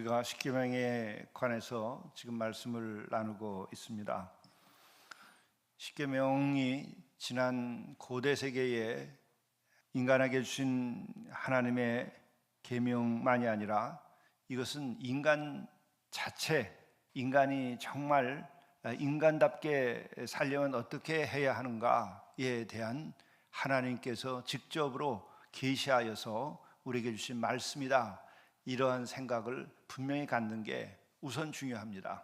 우리가 십계명에 관해서 지금 말씀을 나누고 있습니다. 십계명이 지난 고대 세계에 인간에게 주신 하나님의 계명만이 아니라 이것은 인간 자체, 인간이 정말 인간답게 살려면 어떻게 해야 하는가에 대한 하나님께서 직접으로 계시하여서 우리에게 주신 말씀이다. 이러한 생각을 분명히 갖는 게 우선 중요합니다.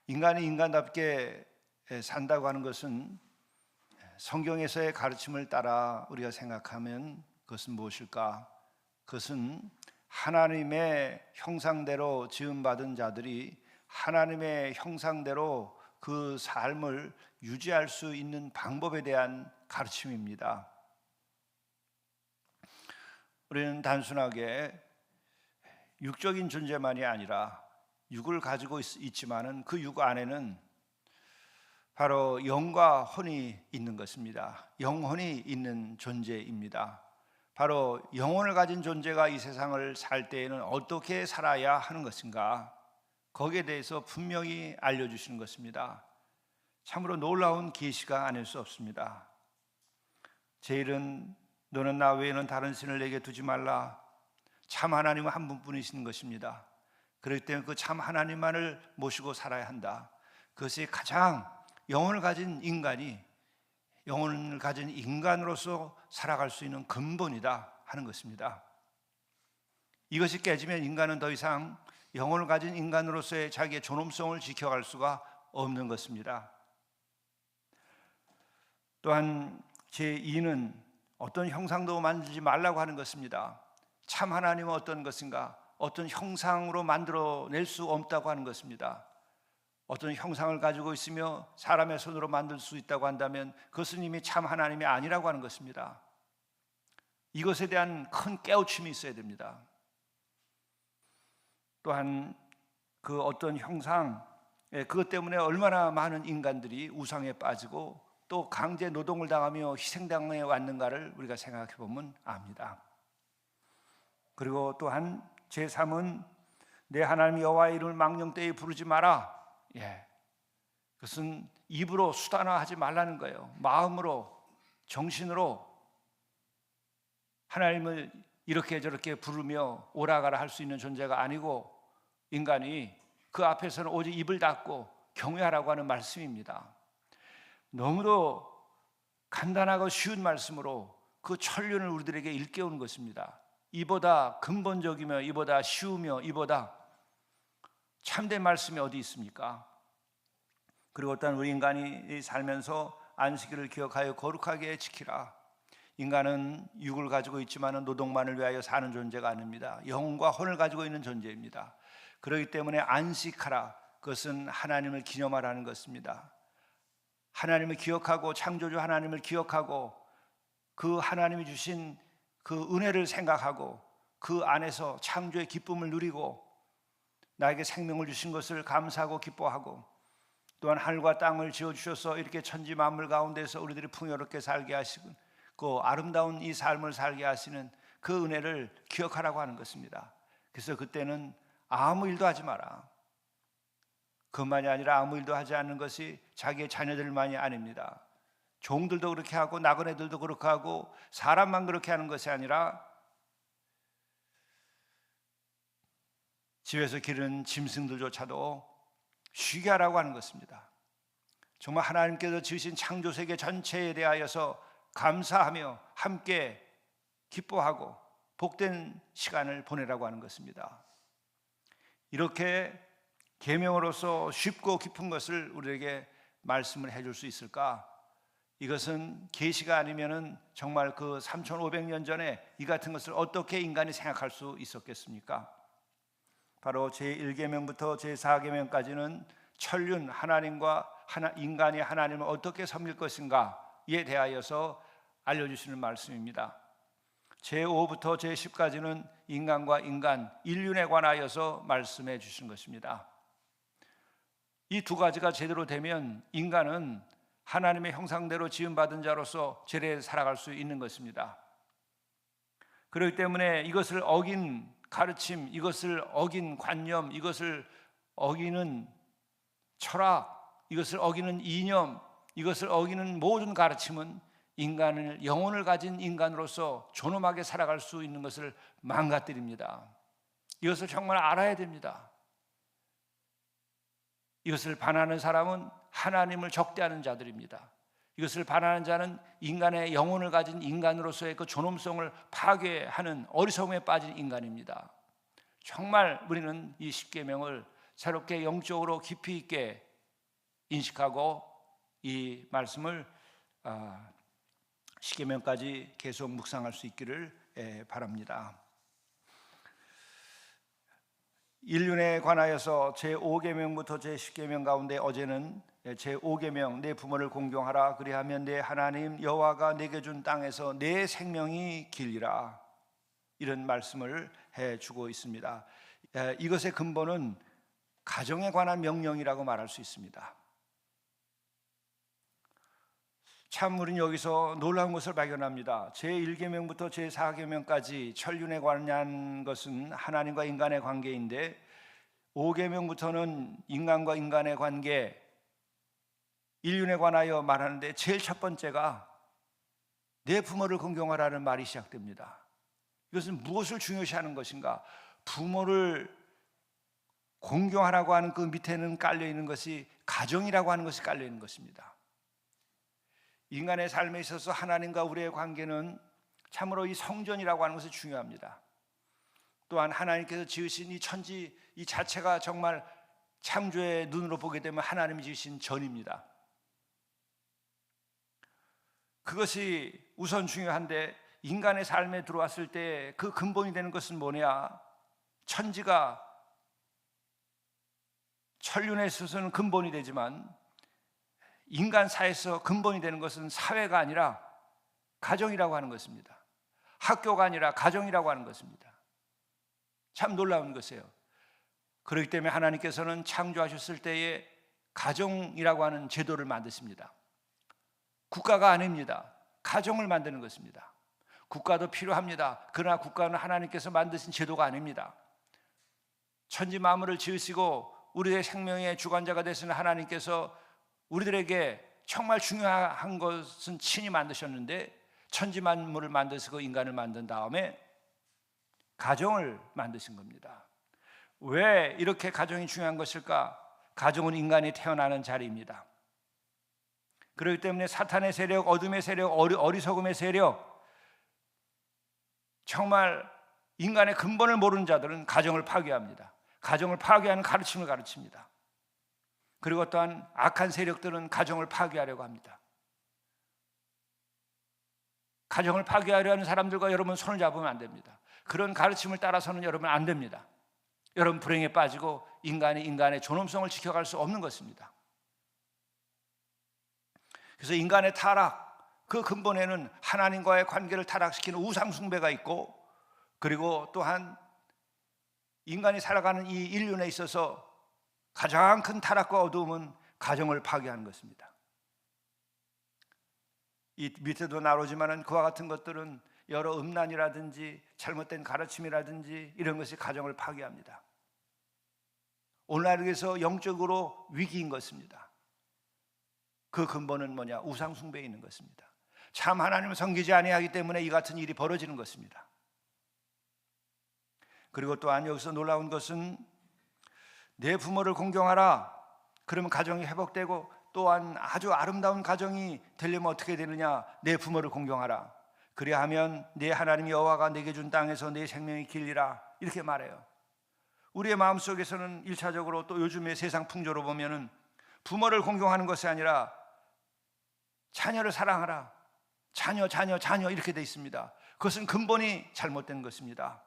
인간이 인간답게 산다고 하는 것은 성경에서의 가르침을 따라 우리가 생각하면 그것은 무엇일까? 그것은 하나님의 형상대로 지음받은 자들이 하나님의 형상대로 그 삶을 유지할 수 있는 방법에 대한 가르침입니다. 우리는 단순하게 육적인 존재만이 아니라 육을 가지고 있지만은 그 육 안에는 바로 영과 혼이 있는 것입니다. 영혼이 있는 존재입니다. 바로 영혼을 가진 존재가 이 세상을 살 때에는 어떻게 살아야 하는 것인가, 거기에 대해서 분명히 알려주시는 것입니다. 참으로 놀라운 계시가 아닐 수 없습니다. 제1은 너는 나 외에는 다른 신을 내게 두지 말라. 참 하나님은 한 분뿐이신 것입니다. 그렇기 때문에 그 참 하나님만을 모시고 살아야 한다. 그것이 가장 영혼을 가진 인간이 영혼을 가진 인간으로서 살아갈 수 있는 근본이다 하는 것입니다. 이것이 깨지면 인간은 더 이상 영혼을 가진 인간으로서의 자기의 존엄성을 지켜갈 수가 없는 것입니다. 또한 제2는 어떤 형상도 만들지 말라고 하는 것입니다. 참 하나님은 어떤 것인가? 어떤 형상으로 만들어낼 수 없다고 하는 것입니다. 어떤 형상을 가지고 있으며 사람의 손으로 만들 수 있다고 한다면 그것은 이미 참 하나님이 아니라고 하는 것입니다. 이것에 대한 큰 깨우침이 있어야 됩니다. 또한 그 어떤 형상, 그것 때문에 얼마나 많은 인간들이 우상에 빠지고 또 강제 노동을 당하며 희생당해 왔는가를 우리가 생각해 보면 압니다. 그리고 또한 제3은 내 하나님 여호와의 이름을 망령되이 부르지 마라. 그것은 입으로 수단화하지 말라는 거예요. 마음으로, 정신으로 하나님을 이렇게 저렇게 부르며 오라가라 할 수 있는 존재가 아니고 인간이 그 앞에서는 오직 입을 닫고 경외하라고 하는 말씀입니다. 너무도 간단하고 쉬운 말씀으로 그 천륜을 우리들에게 일깨우는 것입니다. 이보다 근본적이며 이보다 쉬우며 이보다 참된 말씀이 어디 있습니까? 그리고 또한 우리 인간이 살면서 안식일을 기억하여 거룩하게 지키라. 인간은 육을 가지고 있지만 노동만을 위하여 사는 존재가 아닙니다. 영혼과 혼을 가지고 있는 존재입니다. 그렇기 때문에 안식하라. 그것은 하나님을 기념하라는 것입니다. 하나님을 기억하고 창조주 하나님을 기억하고 그 하나님이 주신 그 은혜를 생각하고 그 안에서 창조의 기쁨을 누리고 나에게 생명을 주신 것을 감사하고 기뻐하고 또한 하늘과 땅을 지어주셔서 이렇게 천지 만물 가운데서 우리들이 풍요롭게 살게 하시고 그 아름다운 이 삶을 살게 하시는 그 은혜를 기억하라고 하는 것입니다. 그래서 그때는 아무 일도 하지 마라. 그것만이 아니라 아무 일도 하지 않는 것이 자기의 자녀들만이 아닙니다. 종들도 그렇게 하고 나그네들도 그렇게 하고 사람만 그렇게 하는 것이 아니라 집에서 기르는 짐승들조차도 쉬게 하라고 하는 것입니다. 정말 하나님께서 지으신 창조세계 전체에 대하여서 감사하며 함께 기뻐하고 복된 시간을 보내라고 하는 것입니다. 이렇게 계명으로서 쉽고 깊은 것을 우리에게 말씀을 해줄 수 있을까? 이것은 계시가 아니면은 정말 그 3,500년 전에 이 같은 것을 어떻게 인간이 생각할 수 있었겠습니까? 바로 제1계명부터 제4계명까지는 천륜 하나님과 인간이 하나님을 어떻게 섬길 것인가에 대하여서 알려주시는 말씀입니다. 제5부터 제10까지는 인간과 인간, 인륜에 관하여서 말씀해 주신 것입니다. 이 두 가지가 제대로 되면 인간은 하나님의 형상대로 지음받은 자로서 제대로 살아갈 수 있는 것입니다. 그렇기 때문에 이것을 어긴 가르침, 이것을 어긴 관념, 이것을 어기는 철학, 이것을 어기는 이념, 이것을 어기는 모든 가르침은 인간을, 영혼을 가진 인간으로서 존엄하게 살아갈 수 있는 것을 망가뜨립니다. 이것을 정말 알아야 됩니다. 이것을 반하는 사람은 하나님을 적대하는 자들입니다. 이것을 반하는 자는 인간의 영혼을 가진 인간으로서의 그 존엄성을 파괴하는 어리석음에 빠진 인간입니다. 정말 우리는 이 십계명을 새롭게 영적으로 깊이 있게 인식하고 이 말씀을 십계명까지 계속 묵상할 수 있기를 바랍니다. 인륜에 관하여서 제5계명부터 제10계명 가운데 어제는 제5계명 내 부모를 공경하라 그리하면 내 하나님 여호와가 내게 준 땅에서 내 생명이 길리라, 이런 말씀을 해주고 있습니다. 이것의 근본은 가정에 관한 명령이라고 말할 수 있습니다. 참 우리는 여기서 놀라운 것을 발견합니다. 제1계명부터 제4계명까지 천륜에 관한 것은 하나님과 인간의 관계인데 5계명부터는 인간과 인간의 관계, 인륜에 관하여 말하는데 제일 첫 번째가 내 부모를 공경하라는 말이 시작됩니다. 이것은 무엇을 중요시하는 것인가? 부모를 공경하라고 하는 그 밑에는 깔려있는 것이 가정이라고 하는 것이 깔려있는 것입니다. 인간의 삶에 있어서 하나님과 우리의 관계는 참으로 이 성전이라고 하는 것이 중요합니다. 또한 하나님께서 지으신 이 천지 이 자체가 정말 창조의 눈으로 보게 되면 하나님이 지으신 전입니다. 그것이 우선 중요한데 인간의 삶에 들어왔을 때 그 근본이 되는 것은 뭐냐? 천지가 천륜에 있어서는 근본이 되지만 인간 사회에서 근본이 되는 것은 사회가 아니라 가정이라고 하는 것입니다. 학교가 아니라 가정이라고 하는 것입니다. 참 놀라운 것이에요. 그렇기 때문에 하나님께서는 창조하셨을 때에 가정이라고 하는 제도를 만드십니다. 국가가 아닙니다. 가정을 만드는 것입니다. 국가도 필요합니다. 그러나 국가는 하나님께서 만드신 제도가 아닙니다. 천지 만물을 지으시고 우리의 생명의 주관자가 되시는 하나님께서 우리들에게 정말 중요한 것은 친히 만드셨는데 천지 만물을 만드시고 인간을 만든 다음에 가정을 만드신 겁니다. 왜 이렇게 가정이 중요한 것일까? 가정은 인간이 태어나는 자리입니다. 그렇기 때문에 사탄의 세력, 어둠의 세력, 어리석음의 세력, 정말 인간의 근본을 모르는 자들은 가정을 파괴합니다. 가정을 파괴하는 가르침을 가르칩니다. 그리고 또한 악한 세력들은 가정을 파괴하려고 합니다. 가정을 파괴하려 하는 사람들과 여러분 손을 잡으면 안 됩니다. 그런 가르침을 따라서는 여러분 안 됩니다. 여러분 불행에 빠지고 인간이 인간의 존엄성을 지켜갈 수 없는 것입니다. 그래서 인간의 타락, 그 근본에는 하나님과의 관계를 타락시키는 우상 숭배가 있고, 그리고 또한 인간이 살아가는 이 인륜에 있어서 가장 큰 타락과 어두움은 가정을 파괴하는 것입니다. 이 밑에도 나오지만은 그와 같은 것들은 여러 음란이라든지 잘못된 가르침이라든지 이런 것이 가정을 파괴합니다. 오늘날에서 영적으로 위기인 것입니다. 그 근본은 뭐냐? 우상 숭배에 있는 것입니다. 참 하나님을 섬기지 아니하기 때문에 이 같은 일이 벌어지는 것입니다. 그리고 또한 여기서 놀라운 것은 내 부모를 공경하라. 그러면 가정이 회복되고 또한 아주 아름다운 가정이 되려면 어떻게 되느냐? 내 부모를 공경하라. 그리하면 내 하나님 여호와가 내게 준 땅에서 내 생명이 길리라. 이렇게 말해요. 우리의 마음속에서는 1차적으로 또 요즘의 세상 풍조로 보면은 부모를 공경하는 것이 아니라 자녀를 사랑하라. 자녀 이렇게 돼 있습니다. 그것은 근본이 잘못된 것입니다.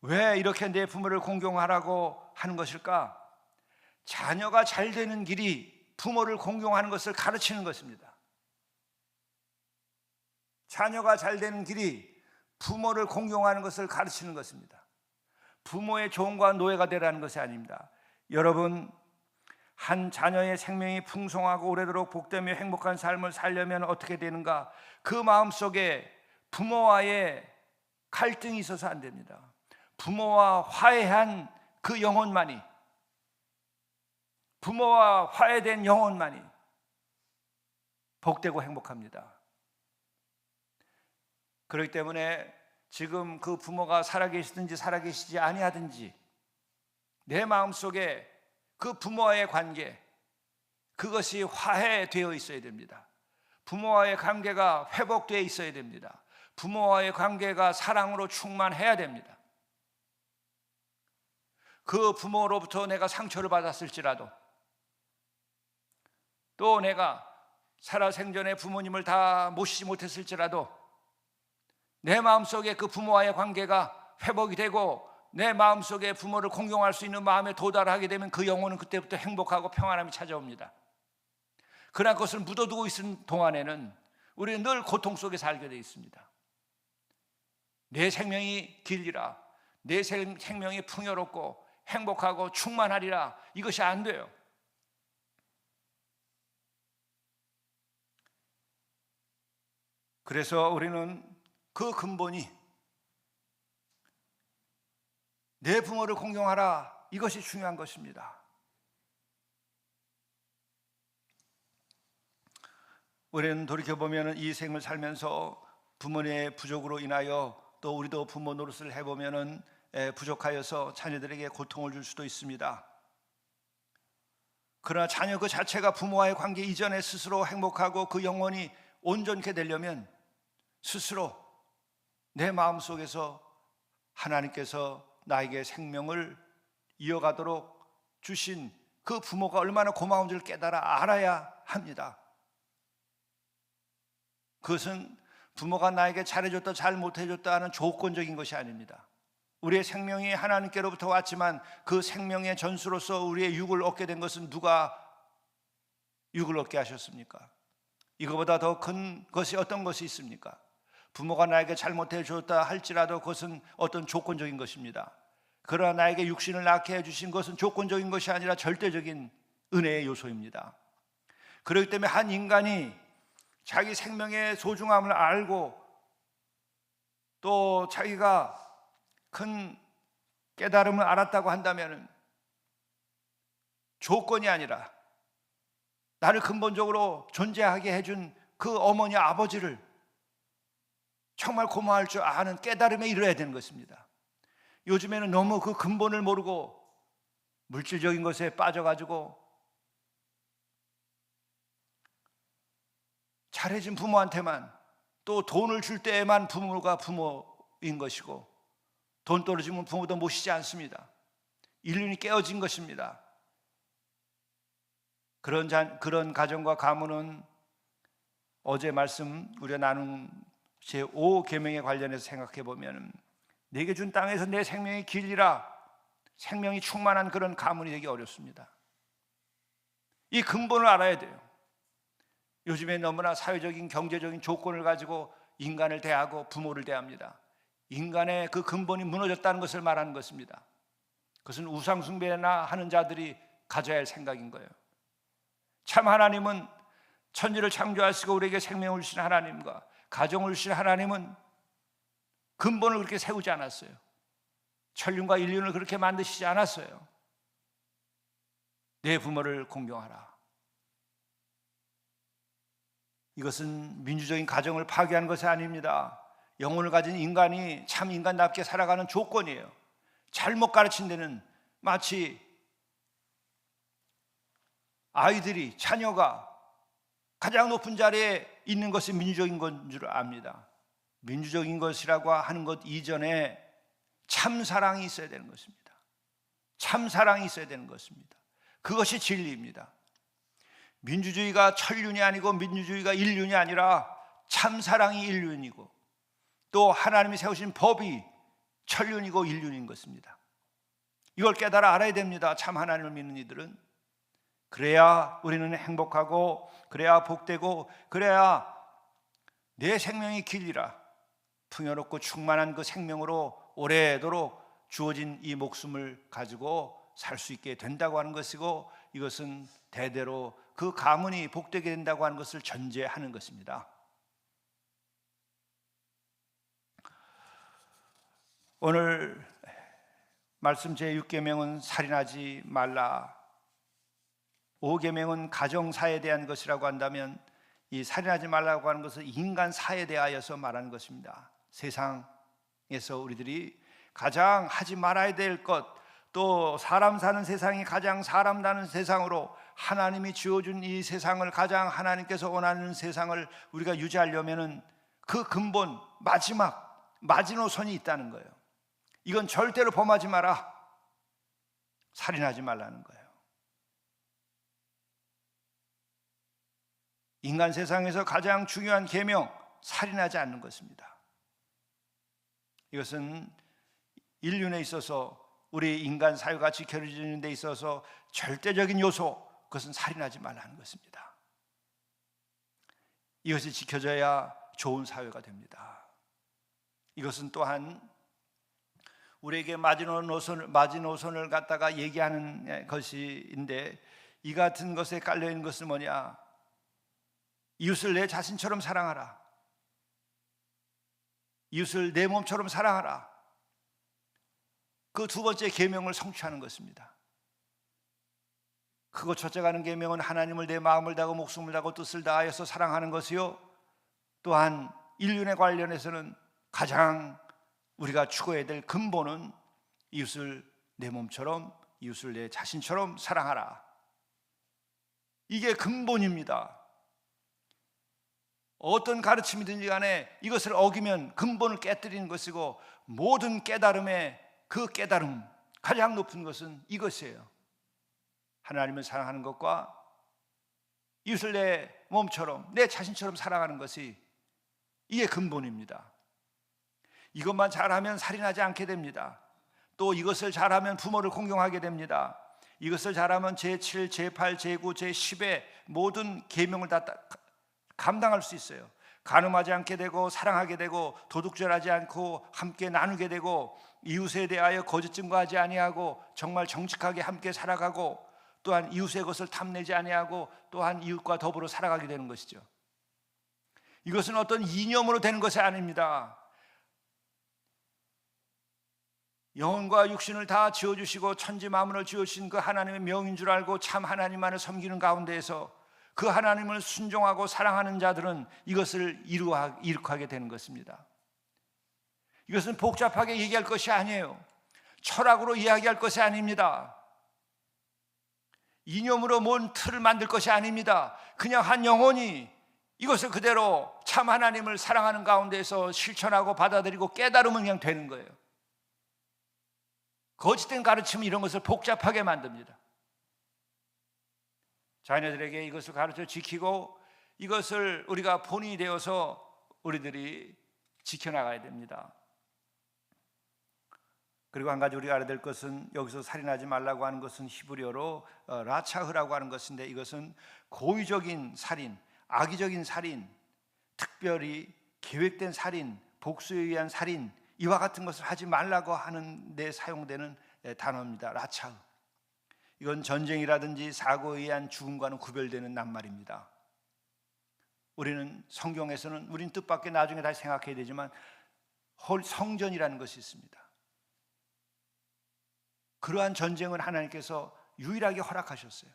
왜 이렇게 내 부모를 공경하라고 하는 것일까? 자녀가 잘 되는 길이 부모를 공경하는 것을 가르치는 것입니다. 자녀가 잘 되는 길이 부모를 공경하는 것을 가르치는 것입니다. 부모의 종과 노예가 되라는 것이 아닙니다. 여러분, 한 자녀의 생명이 풍성하고 오래도록 복되며 행복한 삶을 살려면 어떻게 되는가? 그 마음속에 부모와의 갈등이 있어서 안 됩니다. 부모와 화해한 그 영혼만이, 부모와 화해된 영혼만이 복되고 행복합니다. 그렇기 때문에 지금 그 부모가 살아계시든지 살아계시지 아니하든지 내 마음속에 그 부모와의 관계, 그것이 화해되어 있어야 됩니다. 부모와의 관계가 회복되어 있어야 됩니다. 부모와의 관계가 사랑으로 충만해야 됩니다. 그 부모로부터 내가 상처를 받았을지라도, 또 내가 살아생전에 부모님을 다 모시지 못했을지라도 내 마음속에 그 부모와의 관계가 회복이 되고 내 마음속에 부모를 공경할 수 있는 마음에 도달하게 되면 그 영혼은 그때부터 행복하고 평안함이 찾아옵니다. 그러나 그것을 묻어두고 있는 동안에는 우리는 늘 고통 속에 살게 되어 있습니다. 내 생명이 길리라, 내 생명이 풍요롭고 행복하고 충만하리라, 이것이 안 돼요. 그래서 우리는 그 근본이 내 부모를 공경하라, 이것이 중요한 것입니다. 우리는 돌이켜보면 이 생을 살면서 부모님의 부족으로 인하여 또 우리도 부모 노릇을 해보면 부족하여서 자녀들에게 고통을 줄 수도 있습니다. 그러나 자녀 그 자체가 부모와의 관계 이전에 스스로 행복하고 그 영혼이 온전케 되려면 스스로 내 마음속에서 하나님께서 나에게 생명을 이어가도록 주신 그 부모가 얼마나 고마운 줄 깨달아 알아야 합니다. 그것은 부모가 나에게 잘해줬다 잘 못해줬다 하는 조건적인 것이 아닙니다. 우리의 생명이 하나님께로부터 왔지만 그 생명의 전수로서 우리의 육을 얻게 된 것은 누가 육을 얻게 하셨습니까? 이거보다 더 큰 것이 어떤 것이 있습니까? 부모가 나에게 잘못해 줬다 할지라도 그것은 어떤 조건적인 것입니다. 그러나 나에게 육신을 낳게 해주신 것은 조건적인 것이 아니라 절대적인 은혜의 요소입니다. 그렇기 때문에 한 인간이 자기 생명의 소중함을 알고 또 자기가 큰 깨달음을 알았다고 한다면 조건이 아니라 나를 근본적으로 존재하게 해준 그 어머니 아버지를 정말 고마워할 줄 아는 깨달음에 이르러야 되는 것입니다. 요즘에는 너무 그 근본을 모르고 물질적인 것에 빠져가지고 잘해준 부모한테만, 또 돈을 줄 때에만 부모가 부모인 것이고 돈 떨어지면 부모도 모시지 않습니다. 인륜이 깨어진 것입니다. 그런 가정과 가문은 어제 말씀 우리가 나눈 제5계명에 관련해서 생각해 보면 내게 준 땅에서 내 생명이 길리라, 생명이 충만한 그런 가문이 되기 어렵습니다. 이 근본을 알아야 돼요. 요즘에 너무나 사회적인 경제적인 조건을 가지고 인간을 대하고 부모를 대합니다. 인간의 그 근본이 무너졌다는 것을 말하는 것입니다. 그것은 우상숭배나 하는 자들이 가져야 할 생각인 거예요. 참 하나님은 천지를 창조하시고 우리에게 생명을 주신 하나님과 가정을 주신 하나님은 근본을 그렇게 세우지 않았어요. 천륜과 인륜을 그렇게 만드시지 않았어요. 내 부모를 공경하라. 이것은 민주적인 가정을 파괴하는 것이 아닙니다. 영혼을 가진 인간이 참 인간답게 살아가는 조건이에요. 잘못 가르친 데는 마치 아이들이, 자녀가 가장 높은 자리에 있는 것이 민주적인 건 줄 압니다. 민주적인 것이라고 하는 것 이전에 참 사랑이 있어야 되는 것입니다. 참 사랑이 있어야 되는 것입니다. 그것이 진리입니다. 민주주의가 천륜이 아니고 민주주의가 일륜이 아니라 참 사랑이 일륜이고 또 하나님이 세우신 법이 천륜이고 일륜인 것입니다. 이걸 깨달아 알아야 됩니다. 참 하나님을 믿는 이들은. 그래야 우리는 행복하고 그래야 복되고 그래야 내 생명이 길리라, 풍요롭고 충만한 그 생명으로 오래도록 주어진 이 목숨을 가지고 살 수 있게 된다고 하는 것이고, 이것은 대대로 그 가문이 복되게 된다고 하는 것을 전제하는 것입니다. 오늘 말씀 제6계명은 살인하지 말라. 5계명은 가정사에 대한 것이라고 한다면 이 살인하지 말라고 하는 것은 인간사에 대하여서 말하는 것입니다. 세상에서 우리들이 가장 하지 말아야 될 것, 또 사람 사는 세상이 가장 사람 사는 세상으로 하나님이 지어준 이 세상을 가장 하나님께서 원하는 세상을 우리가 유지하려면 그 근본 마지막 마지노선이 있다는 거예요. 이건 절대로 범하지 마라. 살인하지 말라는 거예요. 인간 세상에서 가장 중요한 계명, 살인하지 않는 것입니다. 이것은 인륜에 있어서 우리 인간 사회가 지켜지는 데 있어서 절대적인 요소, 그것은 살인하지 말라는 것입니다. 이것이 지켜져야 좋은 사회가 됩니다. 이것은 또한 우리에게 마지노선을 갖다가 얘기하는 것인데, 이 같은 것에 깔려있는 것은 뭐냐? 이웃을 내 자신처럼 사랑하라. 이웃을 내 몸처럼 사랑하라. 그 두 번째 계명을 성취하는 것입니다. 크고 첫째가는 계명은 하나님을 내 마음을 다하고 목숨을 다하고 뜻을 다하여서 사랑하는 것이요, 또한 인륜에 관련해서는 가장 우리가 추구해야 될 근본은 이웃을 내 몸처럼, 이웃을 내 자신처럼 사랑하라. 이게 근본입니다. 어떤 가르침이든지 간에 이것을 어기면 근본을 깨뜨리는 것이고, 모든 깨달음의 그 깨달음, 가장 높은 것은 이것이에요. 하나님을 사랑하는 것과 이웃을 내 몸처럼, 내 자신처럼 사랑하는 것이, 이게 근본입니다. 이것만 잘하면 살인하지 않게 됩니다. 또 이것을 잘하면 부모를 공경하게 됩니다. 이것을 잘하면 제7, 제8, 제9, 제10의 모든 계명을 다 감당할 수 있어요. 간음하지 않게 되고, 사랑하게 되고, 도둑질하지 않고 함께 나누게 되고, 이웃에 대하여 거짓 증거하지 아니하고 정말 정직하게 함께 살아가고, 또한 이웃의 것을 탐내지 아니하고 또한 이웃과 더불어 살아가게 되는 것이죠. 이것은 어떤 이념으로 되는 것이 아닙니다. 영혼과 육신을 다 지어주시고 천지 만물을 지으신 그 하나님의 명인 줄 알고 참 하나님만을 섬기는 가운데에서 그 하나님을 순종하고 사랑하는 자들은 이것을 이룩하게 되는 것입니다. 이것은 복잡하게 얘기할 것이 아니에요. 철학으로 이야기할 것이 아닙니다. 이념으로 뭔 틀을 만들 것이 아닙니다. 그냥 한 영혼이 이것을 그대로 참 하나님을 사랑하는 가운데서 실천하고 받아들이고 깨달으면 그냥 되는 거예요. 거짓된 가르침은 이런 것을 복잡하게 만듭니다. 자녀들에게 이것을 가르쳐 지키고 이것을 우리가 본인이 되어서 우리들이 지켜나가야 됩니다. 그리고 한 가지 우리가 알아야 될 것은, 여기서 살인하지 말라고 하는 것은 히브리어로 라차흐라고 하는 것인데, 이것은 고의적인 살인, 악의적인 살인, 특별히 계획된 살인, 복수에 의한 살인, 이와 같은 것을 하지 말라고 하는 데 사용되는 단어입니다. 라차흐. 이건 전쟁이라든지 사고에 의한 죽음과는 구별되는 낱말입니다. 우리는 성경에서는 우리는 뜻밖의 나중에 다시 생각해야 되지만 성전이라는 것이 있습니다. 그러한 전쟁은 하나님께서 유일하게 허락하셨어요.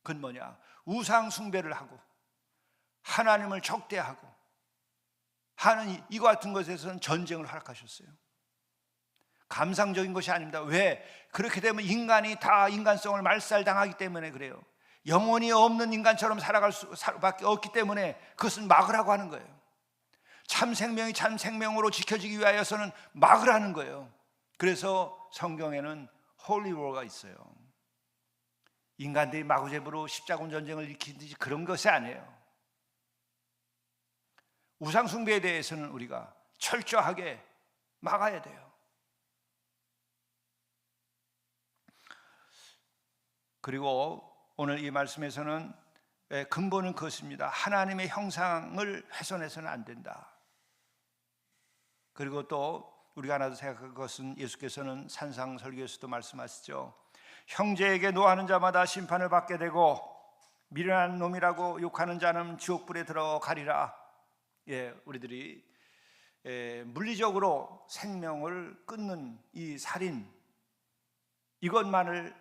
그건 뭐냐? 우상 숭배를 하고 하나님을 적대하고 하는 이와 같은 것에서는 전쟁을 허락하셨어요. 감상적인 것이 아닙니다. 왜? 그렇게 되면 인간이 다 인간성을 말살당하기 때문에 그래요. 영혼이 없는 인간처럼 살아갈 수밖에 없기 때문에 그것은 막으라고 하는 거예요. 참 생명이 참 생명으로 지켜지기 위하여서는 막으라는 거예요. 그래서 성경에는 홀리 워가 있어요. 인간들이 마구잡이로 십자군 전쟁을 일으키듯이 그런 것이 아니에요. 우상 숭배에 대해서는 우리가 철저하게 막아야 돼요. 그리고 오늘 이 말씀에서는 근본은 그것입니다. 하나님의 형상을 훼손해서는 안 된다. 그리고 또 우리가 하나 더 생각할 것은, 예수께서는 산상설교에서도 말씀하시죠. 형제에게 노하는 자마다 심판을 받게 되고 미련한 놈이라고 욕하는 자는 지옥불에 들어가리라. 우리들이 물리적으로 생명을 끊는 이 살인, 이것만을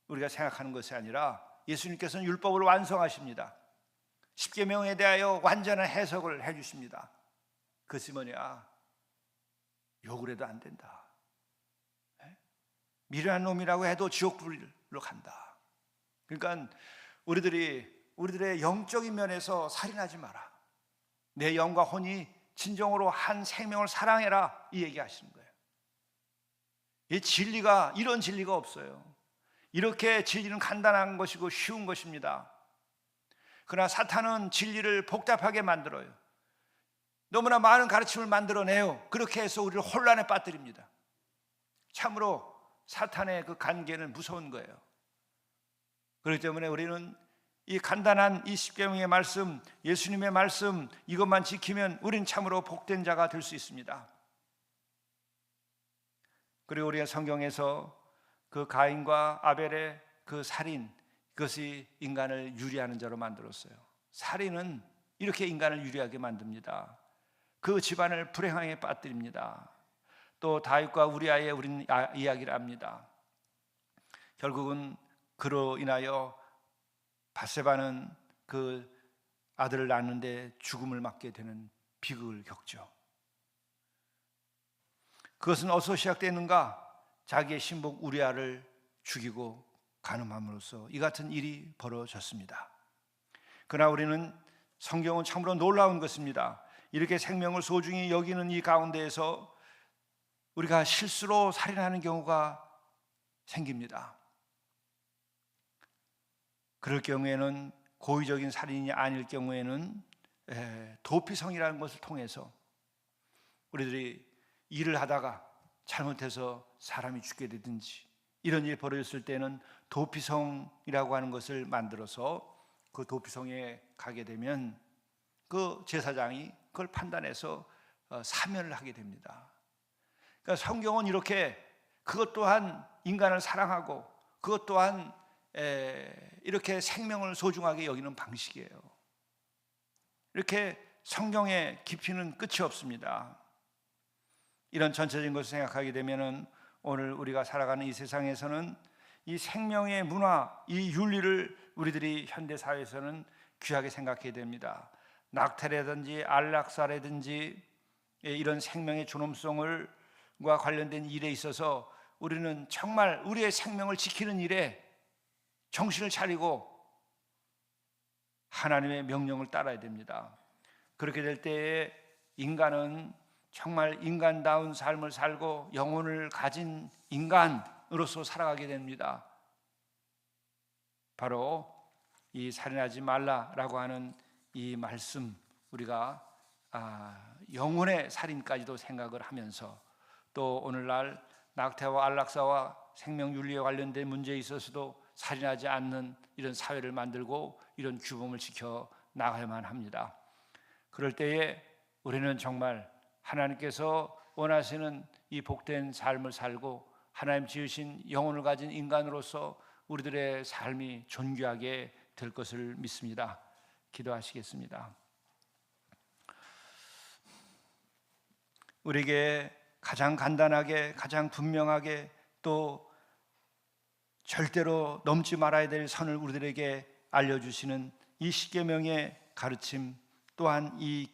우리가 생각하는 것이 아니라 예수님께서는 율법을 완성하십니다. 십계명에 대하여 완전한 해석을 해주십니다. 그것이 뭐냐? 욕을 해도 안 된다. 미련한 놈이라고 해도 지옥불로 간다. 그러니까 우리들의 영적인 면에서 살인하지 마라. 내 영과 혼이 진정으로 한 생명을 사랑해라, 이 얘기하시는 거예요. 이 진리가, 이런 진리가 없어요. 이렇게 진리는 간단한 것이고 쉬운 것입니다. 그러나 사탄은 진리를 복잡하게 만들어요. 너무나 많은 가르침을 만들어내요. 그렇게 해서 우리를 혼란에 빠뜨립니다. 참으로 사탄의 그 간계는 무서운 거예요. 그렇기 때문에 우리는 이 간단한 이 십계명의 말씀, 예수님의 말씀, 이것만 지키면 우린 참으로 복된 자가 될 수 있습니다. 그리고 우리가 성경에서 그 가인과 아벨의 그 살인, 그것이 인간을 유리하는 자로 만들었어요. 살인은 이렇게 인간을 유리하게 만듭니다. 그 집안을 불행하게 빠뜨립니다. 또 다윗과 우리아의 우리는 이야기를 합니다. 결국은 그로 인하여 밧세바는 그 아들을 낳는데 죽음을 맞게 되는 비극을 겪죠. 그것은 어디서 시작되는가? 자기의 신복 우리아를 죽이고 간음함으로써 이 같은 일이 벌어졌습니다. 그러나 우리는, 성경은 참으로 놀라운 것입니다. 이렇게 생명을 소중히 여기는 이 가운데에서 우리가 실수로 살인하는 경우가 생깁니다. 그럴 경우에는, 고의적인 살인이 아닐 경우에는 도피성이라는 것을 통해서 우리들이 일을 하다가 잘못해서 사람이 죽게 되든지 이런 일이 벌어졌을 때는 도피성이라고 하는 것을 만들어서 그 도피성에 가게 되면 그 제사장이 그걸 판단해서 사면을 하게 됩니다. 그러니까 성경은 이렇게 그것 또한 인간을 사랑하고 그것 또한 이렇게 생명을 소중하게 여기는 방식이에요. 이렇게 성경의 깊이는 끝이 없습니다. 이런 전체적인 것을 생각하게 되면은 오늘 우리가 살아가는 이 세상에서는 이 생명의 문화, 이 윤리를 우리들이 현대 사회에서는 귀하게 생각해야 됩니다. 낙태라든지 안락사라든지 이런 생명의 존엄성과 관련된 일에 있어서 우리는 정말 우리의 생명을 지키는 일에 정신을 차리고 하나님의 명령을 따라야 됩니다. 그렇게 될 때에 인간은 정말 인간다운 삶을 살고 영혼을 가진 인간으로서 살아가게 됩니다. 바로 이 살인하지 말라라고 하는 이 말씀, 우리가 영혼의 살인까지도 생각을 하면서 또 오늘날 낙태와 안락사와 생명윤리에 관련된 문제에 있어서도 살인하지 않는 이런 사회를 만들고 이런 규범을 지켜 나가야만 합니다. 그럴 때에 우리는 정말 하나님께서 원하시는 이 복된 삶을 살고 하나님 지으신 영혼을 가진 인간으로서 우리들의 삶이 존귀하게 될 것을 믿습니다. 기도하시겠습니다. 우리에게 가장 간단하게, 가장 분명하게, 또 절대로 넘지 말아야 될 선을 우리들에게 알려주시는 이 십계명의 가르침, 또한 이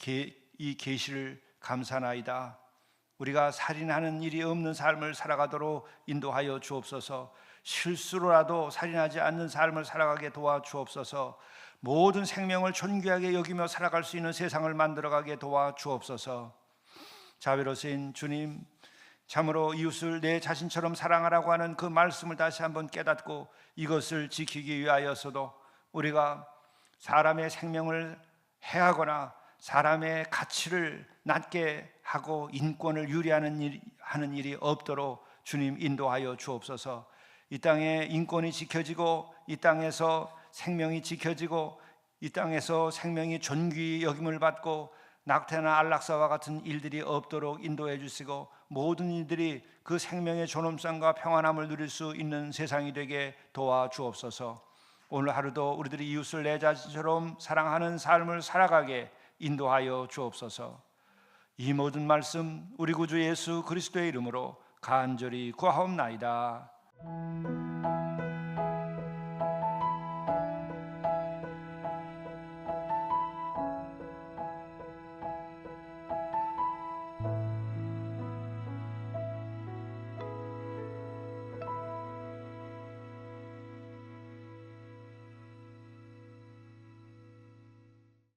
계시를 감사나이다. 우리가 살인하는 일이 없는 삶을 살아가도록 인도하여 주옵소서. 실수로라도 살인하지 않는 삶을 살아가게 도와주옵소서. 모든 생명을 존귀하게 여기며 살아갈 수 있는 세상을 만들어가게 도와주옵소서. 자비로우신 주님, 참으로 이웃을 내 자신처럼 사랑하라고 하는 그 말씀을 다시 한번 깨닫고 이것을 지키기 위하여서도 우리가 사람의 생명을 해하거나 사람의 가치를 낮게 하고 인권을 유리하는 일이 없도록 주님 인도하여 주옵소서. 이 땅에 인권이 지켜지고 이 땅에서 생명이 지켜지고 이 땅에서 생명이 존귀 여김을 받고 낙태나 안락사와 같은 일들이 없도록 인도해 주시고 모든 이들이 그 생명의 존엄성과 평안함을 누릴 수 있는 세상이 되게 도와주옵소서. 오늘 하루도 우리들이 이웃을 내 자신처럼 사랑하는 삶을 살아가게 인도하여 주옵소서. 이 모든 말씀 우리 구주 예수 그리스도의 이름으로 간절히 구하옵나이다.